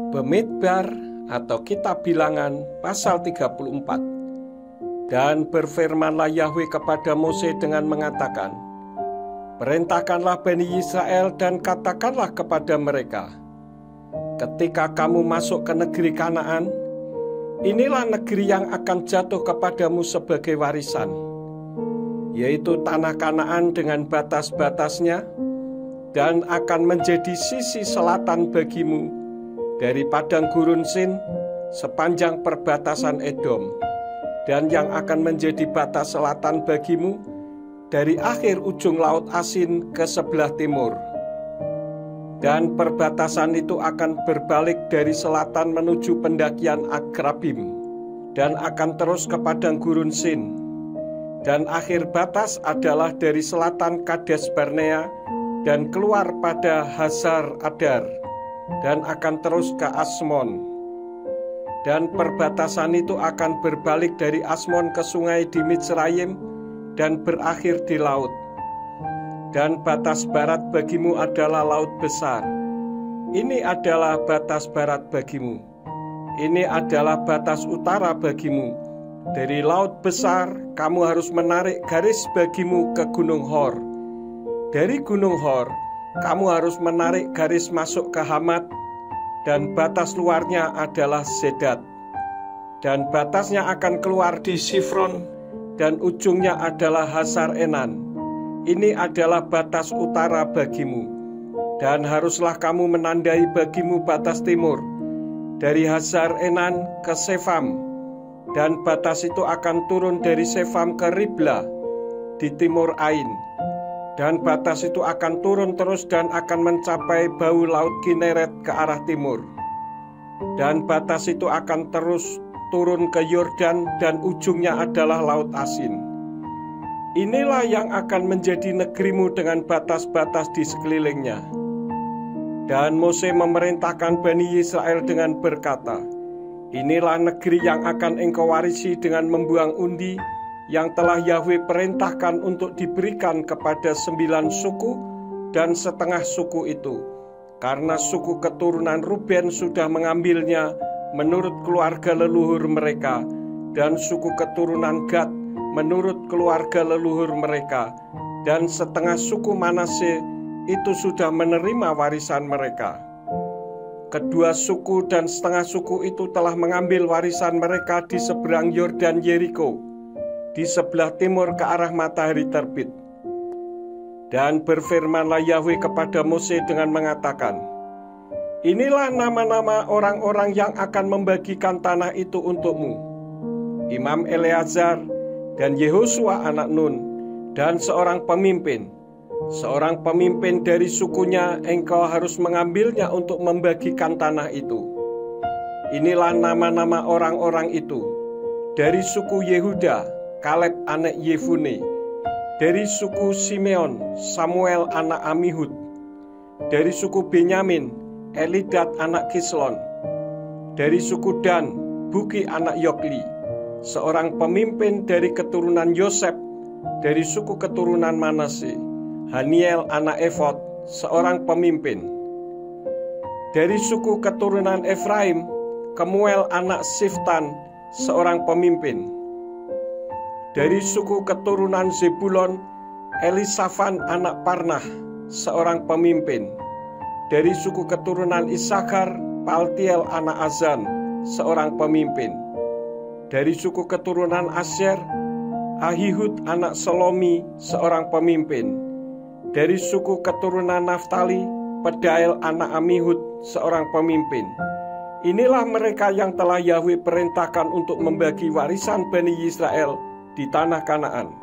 Bemidbar atau Kitab Bilangan pasal 34. Dan berfirmanlah Yahweh kepada Mose dengan mengatakan, perintahkanlah Bani Israel dan katakanlah kepada mereka, ketika kamu masuk ke negeri Kanaan, inilah negeri yang akan jatuh kepadamu sebagai warisan, yaitu tanah Kanaan dengan batas-batasnya, dan akan menjadi sisi selatan bagimu dari padang gurun Sin sepanjang perbatasan Edom, dan yang akan menjadi batas selatan bagimu dari akhir ujung laut Asin ke sebelah timur. Dan perbatasan itu akan berbalik dari selatan menuju pendakian Akrabim, dan akan terus ke padang gurun Sin. Dan akhir batas adalah dari selatan Kades Barnea dan keluar pada Hazar Adar, dan akan terus ke Asmon. Dan perbatasan itu akan berbalik dari Asmon ke sungai di Mitsraim dan berakhir di laut. Dan batas barat bagimu adalah laut besar. Ini adalah batas barat bagimu. Ini adalah batas utara bagimu. Dari laut besar kamu harus menarik garis bagimu ke Gunung Hor. Dari Gunung Hor kamu harus menarik garis masuk ke Hamat, dan batas luarnya adalah Sedat. Dan batasnya akan keluar di Sifron, dan ujungnya adalah Hasar Enan. Ini adalah batas utara bagimu. Dan haruslah kamu menandai bagimu batas timur, dari Hasar Enan ke Sefam. Dan batas itu akan turun dari Sefam ke Ribla di timur Ain. Dan batas itu akan turun terus dan akan mencapai bau laut Kineret ke arah timur. Dan batas itu akan terus turun ke Yordan dan ujungnya adalah laut Asin. Inilah yang akan menjadi negerimu dengan batas-batas di sekelilingnya. Dan Mose memerintahkan Bani Israel dengan berkata, inilah negeri yang akan engkau warisi dengan membuang undi, yang telah Yahweh perintahkan untuk diberikan kepada 9 suku dan setengah suku itu, karena suku keturunan Ruben sudah mengambilnya menurut keluarga leluhur mereka, dan suku keturunan Gad menurut keluarga leluhur mereka, dan setengah suku Manase itu sudah menerima warisan mereka. Kedua suku dan setengah suku itu telah mengambil warisan mereka di seberang Yordan Yeriko, di sebelah timur ke arah matahari terbit. Dan berfirmanlah Yahweh kepada Mose dengan mengatakan, inilah nama-nama orang-orang yang akan membagikan tanah itu untukmu: Imam Eleazar dan Yehosua anak Nun, dan seorang pemimpin. Seorang pemimpin dari sukunya engkau harus mengambilnya untuk membagikan tanah itu. Inilah nama-nama orang-orang itu: dari suku Yehuda, Kaleb anak Yefune; dari suku Simeon, Samuel anak Amihud; dari suku Benyamin, Elidad anak Kislon; dari suku Dan, Buki anak Yokli, seorang pemimpin dari keturunan Yosef; dari suku keturunan Manase, Haniel anak Efod, seorang pemimpin; dari suku keturunan Efraim, Kemuel anak Siftan, seorang pemimpin; dari suku keturunan Zebulon, Elisafan anak Parnah, seorang pemimpin; dari suku keturunan Isakar, Paltiel anak Azan, seorang pemimpin; dari suku keturunan Asyer, Ahihud anak Selomi, seorang pemimpin; dari suku keturunan Naftali, Pedael anak Amihud, seorang pemimpin. Inilah mereka yang telah Yahweh perintahkan untuk membagi warisan Bani Israel di tanah Kanaan.